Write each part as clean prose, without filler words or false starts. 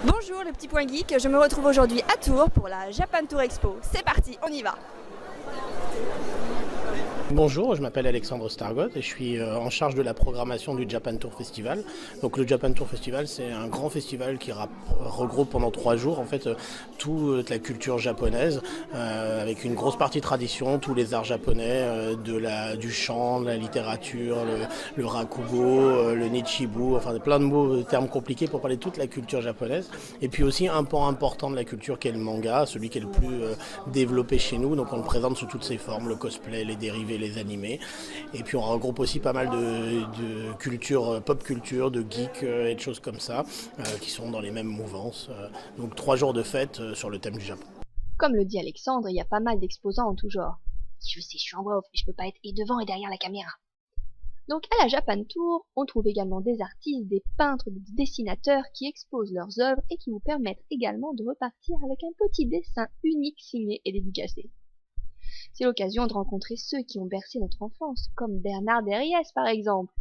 Bonjour le petit point geek, je me retrouve aujourd'hui à Tours pour la Japan Tour Expo. C'est parti, on y va. Bonjour, je m'appelle Alexandre Stargot et je suis en charge de la programmation du Japan Tour Festival. Donc le Japan Tour Festival, c'est un grand festival qui regroupe pendant 3 jours en fait toute la culture japonaise avec une grosse partie tradition, tous les arts japonais, du chant, de la littérature, le rakugo, le nichibu, enfin plein de mots, termes compliqués pour parler de toute la culture japonaise. Et puis aussi un pan important de la culture qui est le manga, celui qui est le plus développé chez nous. Donc on le présente sous toutes ses formes, le cosplay, les dérivés, les animés. Et puis on regroupe aussi pas mal de culture, pop culture, de geek et de choses comme ça, qui sont dans les mêmes mouvances. Donc 3 jours de fête sur le thème du Japon. Comme le dit Alexandre, il y a pas mal d'exposants en tout genre. Je sais, je suis en off, je peux pas être et devant et derrière la caméra. Donc à la Japan Tour, on trouve également des artistes, des peintres, des dessinateurs qui exposent leurs œuvres et qui vous permettent également de repartir avec un petit dessin unique signé et dédicacé. C'est l'occasion de rencontrer ceux qui ont bercé notre enfance, comme Bernard Derriès par exemple.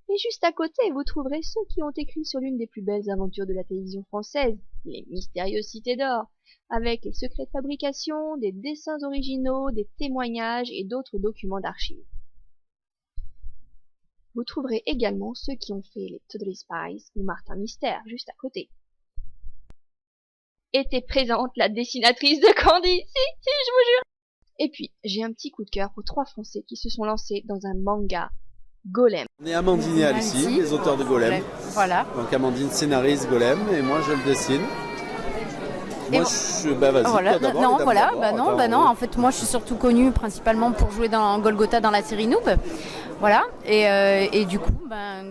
Et juste à côté, vous trouverez ceux qui ont écrit sur l'une des plus belles aventures de la télévision française, les mystérieuses cités d'or, avec les secrets de fabrication, des dessins originaux, des témoignages et d'autres documents d'archives. Vous trouverez également ceux qui ont fait les Totally Spies ou Martin Mystère, juste à côté. Était présente la dessinatrice de Candy, si, je vous jure. Et puis, j'ai un petit coup de cœur pour 3 Français qui se sont lancés dans un manga, Golem. On est Amandine et Alexis, les auteurs de Golem. Voilà. Donc Amandine scénarise Golem et moi je le dessine. Moi, vas-y, voilà. toi d'abord. Non, voilà, non. En fait, moi, je suis surtout connue principalement pour jouer dans Golgotha dans la série Noob. Voilà. Et du coup,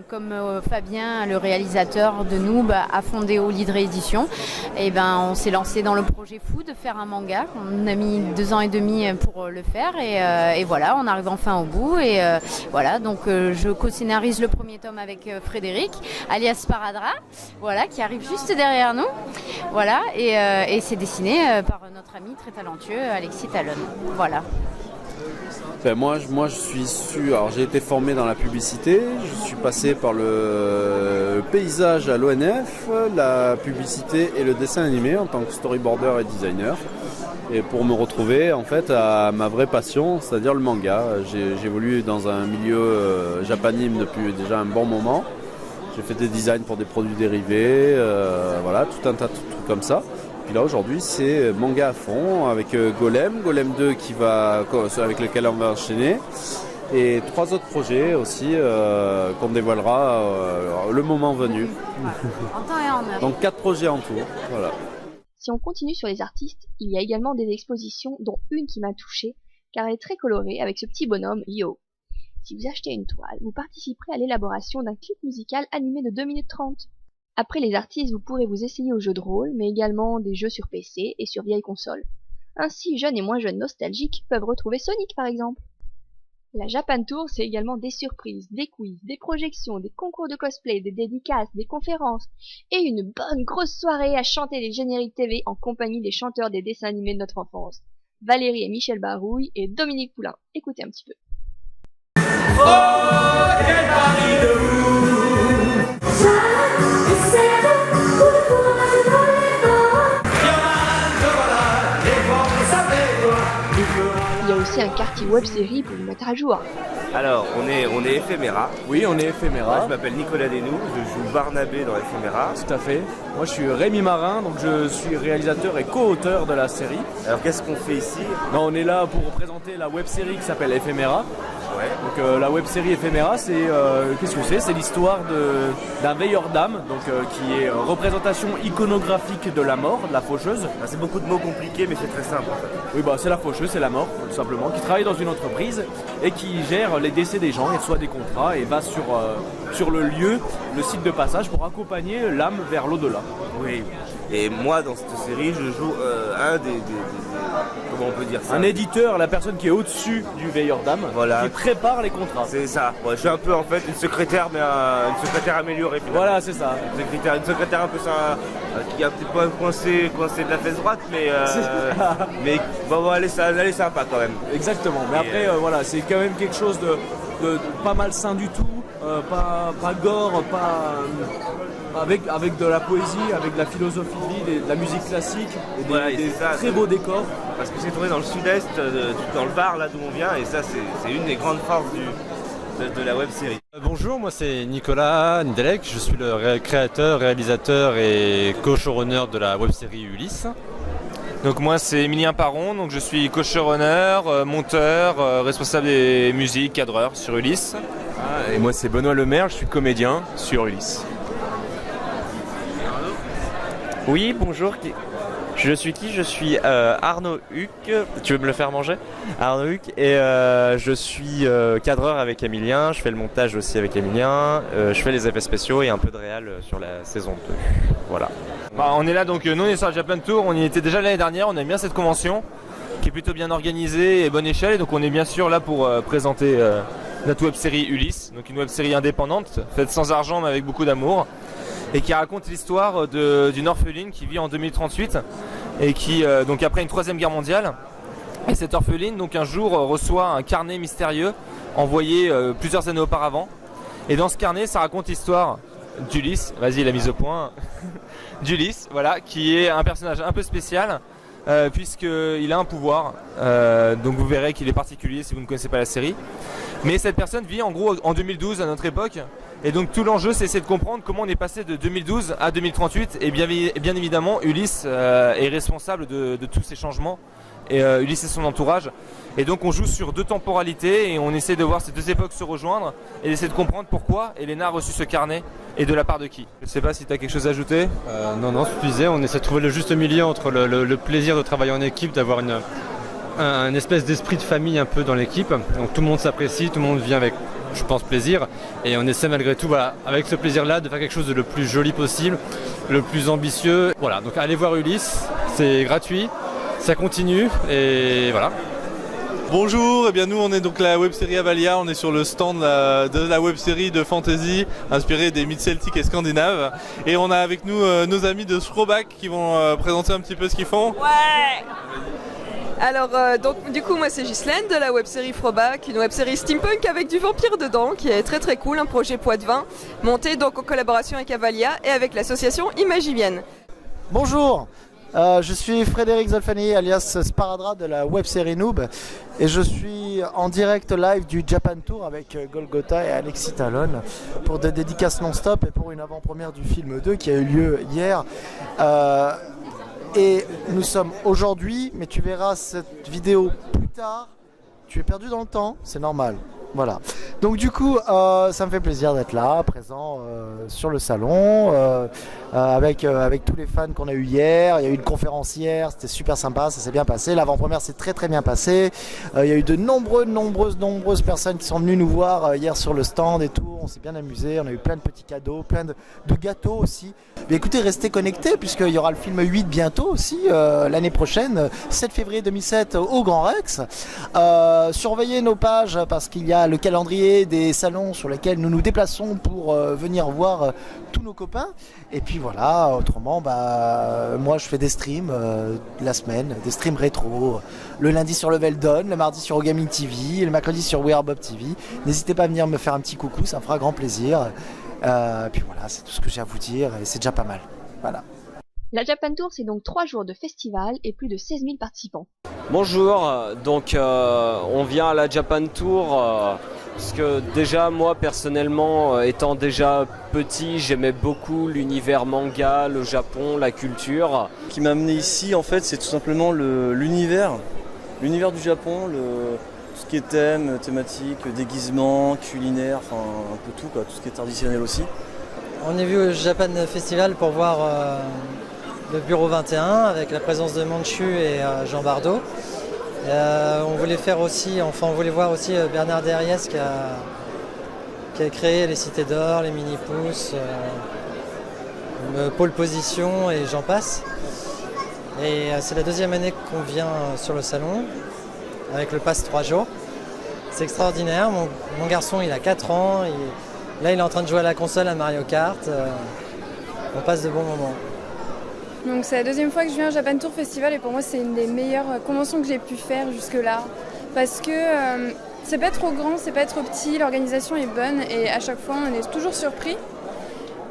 comme Fabien, le réalisateur de Noob, a fondé Oli Édition, et on s'est lancé dans le projet fou de faire un manga. On a mis 2 ans et demi pour le faire, et voilà, on arrive enfin au bout. Et voilà, donc je co-scénarise le premier tome avec Frédéric, alias Sparadra, voilà, qui arrive juste derrière nous. Voilà, et c'est dessiné par notre ami très talentueux Alexis Talon. Voilà. Moi je suis issu, alors j'ai été formé dans la publicité, je suis passé par le paysage à l'ONF, la publicité et le dessin animé en tant que storyboarder et designer. Et pour me retrouver en fait à ma vraie passion, c'est-à-dire le manga. J'ai évolué dans un milieu japanime depuis déjà un bon moment. J'ai fait des designs pour des produits dérivés, voilà, tout un tas de trucs comme ça. Puis là aujourd'hui c'est manga à fond avec Golem 2 avec lequel on va enchaîner et 3 autres projets aussi qu'on dévoilera le moment venu. En temps et en heure. Donc 4 projets en tout, voilà. Si on continue sur les artistes, il y a également des expositions dont une qui m'a touchée car elle est très colorée avec ce petit bonhomme Lio. Si vous achetez une toile, vous participerez à l'élaboration d'un clip musical animé de 2 minutes 30. Après les artistes, vous pourrez vous essayer aux jeux de rôle, mais également des jeux sur PC et sur vieilles consoles. Ainsi, jeunes et moins jeunes nostalgiques peuvent retrouver Sonic par exemple. La Japan Tour, c'est également des surprises, des quiz, des projections, des concours de cosplay, des dédicaces, des conférences, et une bonne grosse soirée à chanter les génériques TV en compagnie des chanteurs des dessins animés de notre enfance. Valérie et Michel Barouille et Dominique Poulain. Écoutez un petit peu. Il y a aussi un quartier web-série pour vous mettre à jour. Alors, on est Ephéméra. Oui, on est Ephéméra. Moi, je m'appelle Nicolas Desnoux, je joue Barnabé dans Ephéméra. Tout à fait. Moi, je suis Rémi Marin, donc je suis réalisateur et co-auteur de la série. Alors, qu'est-ce qu'on fait ici? Non, on est là pour présenter la web-série qui s'appelle Ephéméra. Ouais. Donc la web-série Ephéméra, c'est qu'est-ce que c'est? C'est l'histoire d'un veilleur d'âme, donc qui est représentation iconographique de la mort, de la faucheuse. C'est beaucoup de mots compliqués, mais c'est très simple en fait. Oui, c'est la faucheuse, c'est la mort, tout simplement, qui travaille dans une entreprise et qui gère les décès des gens, et reçoit des contrats et va sur le lieu, le site de passage pour accompagner l'âme vers l'au-delà. Oui. Et moi, dans cette série, je joue un des comment on peut dire ça? Un éditeur, la personne qui est au-dessus du veilleur d'âme, voilà, qui prépare les contrats. C'est ça. Ouais, je suis un peu en fait une secrétaire, mais une secrétaire améliorée. Finalement. Voilà, c'est ça. Une secrétaire un peu ça, qui a peut-être pas coincé de la fesse droite, mais elle est sympa quand même. Exactement. Mais après, voilà, c'est quand même quelque chose de pas malsain du tout. pas gore, avec de la poésie, avec de la philosophie de vie, de la musique classique et des très beaux décors. Parce que c'est tourné dans le sud-est, dans le Var, là d'où on vient, et ça c'est une des grandes forces de la web série. Bonjour, moi c'est Nicolas Nidelec, je suis le créateur, réalisateur et co-showrunner de la web série Ulysse. Donc moi c'est Emilien Paron, donc je suis co-showrunner, monteur, responsable des musiques, cadreur sur Ulysse. Et moi c'est Benoît Lemaire, je suis comédien sur Ulysse. Oui, bonjour. Je suis qui ? Je suis Arnaud Huc. Tu veux me le faire manger ? Arnaud Huc. Et je suis cadreur avec Emilien. Je fais le montage aussi avec Emilien. Je fais les effets spéciaux et un peu de réal sur la saison 2. Voilà. On est là donc, nous on est sur la Japan Tour. On y était déjà l'année dernière. On aime bien cette convention qui est plutôt bien organisée et bonne échelle. Et donc on est bien sûr là pour présenter notre web série Ulysse. Donc une web série indépendante, faite sans argent mais avec beaucoup d'amour. Et qui raconte l'histoire d'une orpheline qui vit en 2038 et qui, donc après une troisième guerre mondiale, et cette orpheline donc un jour reçoit un carnet mystérieux envoyé plusieurs années auparavant. Et dans ce carnet, ça raconte l'histoire d'Ulysse, vas-y la mise au point, d'Ulysse, voilà, qui est un personnage un peu spécial puisqu'il a un pouvoir, donc vous verrez qu'il est particulier si vous ne connaissez pas la série. Mais cette personne vit en gros en 2012 à notre époque, et donc tout l'enjeu c'est de comprendre comment on est passé de 2012 à 2038, et bien évidemment Ulysse est responsable de tous ces changements, et Ulysse et son entourage. Et donc on joue sur deux temporalités et on essaie de voir ces deux époques se rejoindre et d'essayer de comprendre pourquoi Elena a reçu ce carnet et de la part de qui. Je sais pas si tu as quelque chose à ajouter. Non, je disais, on essaie de trouver le juste milieu entre le plaisir de travailler en équipe, d'avoir un espèce d'esprit de famille un peu dans l'équipe. Donc tout le monde s'apprécie, tout le monde vient avec, je pense, plaisir. Et on essaie malgré tout, voilà, avec ce plaisir-là, de faire quelque chose de le plus joli possible, le plus ambitieux. Voilà, donc allez voir Ulysse, c'est gratuit, ça continue et voilà. Bonjour, et bien nous on est donc la web série Avalia, on est sur le stand de la web série de fantasy inspirée des mythes celtiques et scandinaves. Et on a avec nous nos amis de Throwback qui vont présenter un petit peu ce qu'ils font. Ouais. Alors donc du coup moi c'est Ghislaine de la web série Throwback, une web série steampunk avec du vampire dedans qui est très très cool, un projet Poitvin monté donc en collaboration avec Avalia et avec l'association Imagivienne. Bonjour, je suis Frédéric Zolfani alias Sparadra de la web série Noob et je suis en direct live du Japan Tour avec Golgotha et Alexis Talon pour des dédicaces non-stop et pour une avant-première du film 2 qui a eu lieu hier. Et nous sommes aujourd'hui, mais tu verras cette vidéo plus tard. Tu es perdu dans le temps, c'est normal. Voilà. Donc du coup, ça me fait plaisir d'être là, présent sur le salon, avec tous les fans qu'on a eu hier. Il y a eu une conférence hier, c'était super sympa, ça s'est bien passé. L'avant-première s'est très très bien passée. Il y a eu de nombreuses personnes qui sont venues nous voir hier sur le stand et tout. On s'est bien amusé, on a eu plein de petits cadeaux, plein de gâteaux aussi. Mais écoutez, restez connectés puisqu'il y aura le film 8 bientôt aussi, l'année prochaine, 7 février 2007 au Grand Rex. Surveillez nos pages parce qu'il y a le calendrier des salons sur lesquels nous nous déplaçons pour venir voir tous nos copains. Et puis voilà, autrement, moi je fais des streams la semaine, des streams rétro, le lundi sur Level Down, le mardi sur Gaming TV, le mercredi sur We Are Bob TV. N'hésitez pas à venir me faire un petit coucou, ça me fera grand plaisir. Puis voilà, c'est tout ce que j'ai à vous dire et c'est déjà pas mal. Voilà. La Japan Tour, c'est donc 3 jours de festival et plus de 16 000 participants. Bonjour, donc on vient à la Japan Tour parce que déjà moi personnellement étant déjà petit, j'aimais beaucoup l'univers manga, le Japon, la culture. Ce qui m'a amené ici en fait c'est tout simplement l'univers du Japon, tout ce qui est thème, thématique, déguisement, culinaire, enfin un peu tout quoi, tout ce qui est traditionnel aussi. On est venu au Japan Festival pour voir le bureau 21 avec la présence de Manchu et Jean Bardot. On voulait voir aussi Bernard Derriès qui a créé les Cités d'Or, les Mini-Pousses, Pôle Position et j'en passe. Et c'est la deuxième année qu'on vient sur le salon avec le pass 3 jours. C'est extraordinaire, mon garçon il a 4 ans, là il est en train de jouer à la console à Mario Kart, on passe de bons moments. Donc c'est la deuxième fois que je viens au Japan Tour Festival et pour moi c'est une des meilleures conventions que j'ai pu faire jusque-là parce que c'est pas trop grand, c'est pas trop petit, l'organisation est bonne et à chaque fois on est toujours surpris.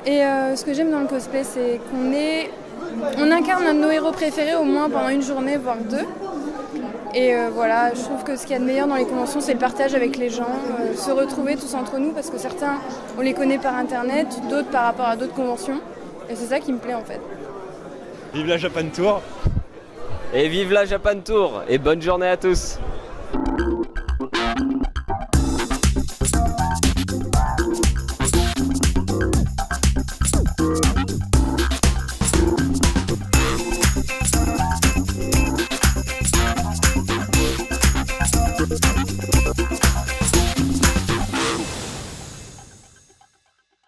Et ce que j'aime dans le cosplay, c'est on incarne un de nos héros préférés au moins pendant une journée, voire 2. Et voilà, je trouve que ce qu'il y a de meilleur dans les conventions, c'est le partage avec les gens, se retrouver tous entre nous, parce que certains, on les connaît par internet, d'autres par rapport à d'autres conventions. Et c'est ça qui me plaît en fait. Vive la Japan Tour. Et vive la Japan Tour. Et bonne journée à tous.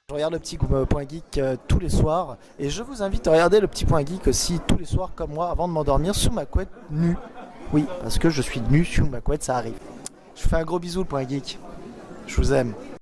Je regarde le petit point geek tous les soirs et je vous invite à regarder le petit point geek aussi tous les soirs comme moi avant de m'endormir sous ma couette nue. Oui, parce que je suis nu sous ma couette, ça arrive. Je vous fais un gros bisou le point geek. Je vous aime.